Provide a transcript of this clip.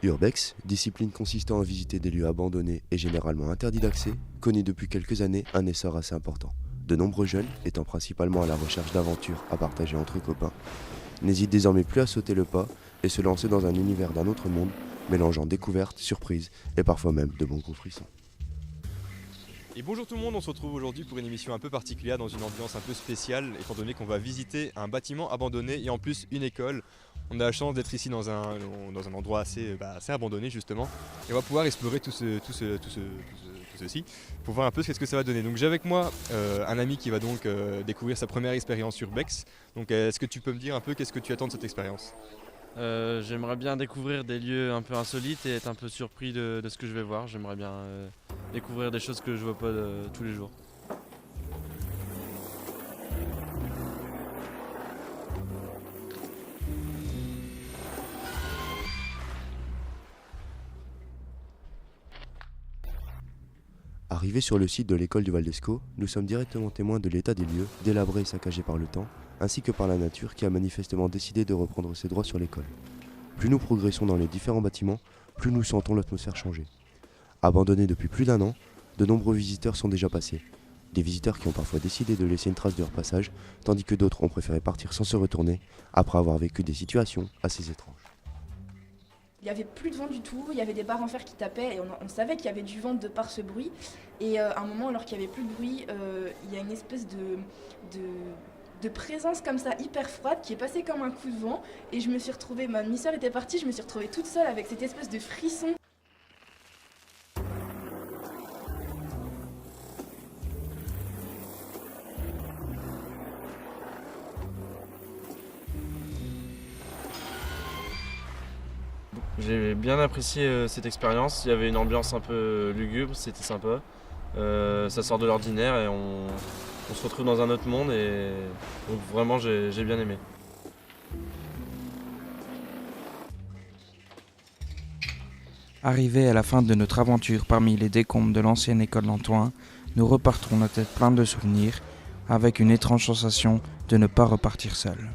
Urbex, discipline consistant à visiter des lieux abandonnés et généralement interdits d'accès, connaît depuis quelques années un essor assez important. De nombreux jeunes, étant principalement à la recherche d'aventures à partager entre copains, n'hésitent désormais plus à sauter le pas et se lancer dans un univers d'un autre monde, mélangeant découvertes, surprises et parfois même de bons coups frissons. Et bonjour tout le monde, on se retrouve aujourd'hui pour une émission un peu particulière dans une ambiance un peu spéciale étant donné qu'on va visiter un bâtiment abandonné et en plus une école. On a la chance d'être ici dans un endroit assez abandonné justement et on va pouvoir explorer tout ceci pour voir un peu ce que ça va donner. Donc j'ai avec moi un ami qui va donc découvrir sa première expérience sur Bex. Donc est-ce que tu peux me dire un peu qu'est-ce que tu attends de cette expérience ? J'aimerais bien découvrir des lieux un peu insolites et être un peu surpris de ce que je vais voir. J'aimerais bien découvrir des choses que je vois pas tous les jours. Arrivés sur le site de l'école du Val d'Escaut, nous sommes directement témoins de l'état des lieux, délabrés et saccagés par le temps, ainsi que par la nature qui a manifestement décidé de reprendre ses droits sur l'école. Plus nous progressons dans les différents bâtiments, plus nous sentons l'atmosphère changer. Abandonnés depuis plus d'1 an, de nombreux visiteurs sont déjà passés. Des visiteurs qui ont parfois décidé de laisser une trace de leur passage, tandis que d'autres ont préféré partir sans se retourner, après avoir vécu des situations assez étranges. Il n'y avait plus de vent du tout, il y avait des barres en fer qui tapaient et on savait qu'il y avait du vent de par ce bruit. Et à un moment, alors qu'il n'y avait plus de bruit, il y a une espèce de présence comme ça hyper froide qui est passée comme un coup de vent. Et je me suis retrouvée, ma demi-sœur était partie, je me suis retrouvée toute seule avec cette espèce de frisson. J'ai bien apprécié cette expérience. Il y avait une ambiance un peu lugubre, c'était sympa. Ça sort de l'ordinaire et on se retrouve dans un autre monde et donc vraiment j'ai bien aimé. Arrivés à la fin de notre aventure parmi les décombres de l'ancienne école d'Antoine, nous repartirons la tête pleine de souvenirs, avec une étrange sensation de ne pas repartir seuls.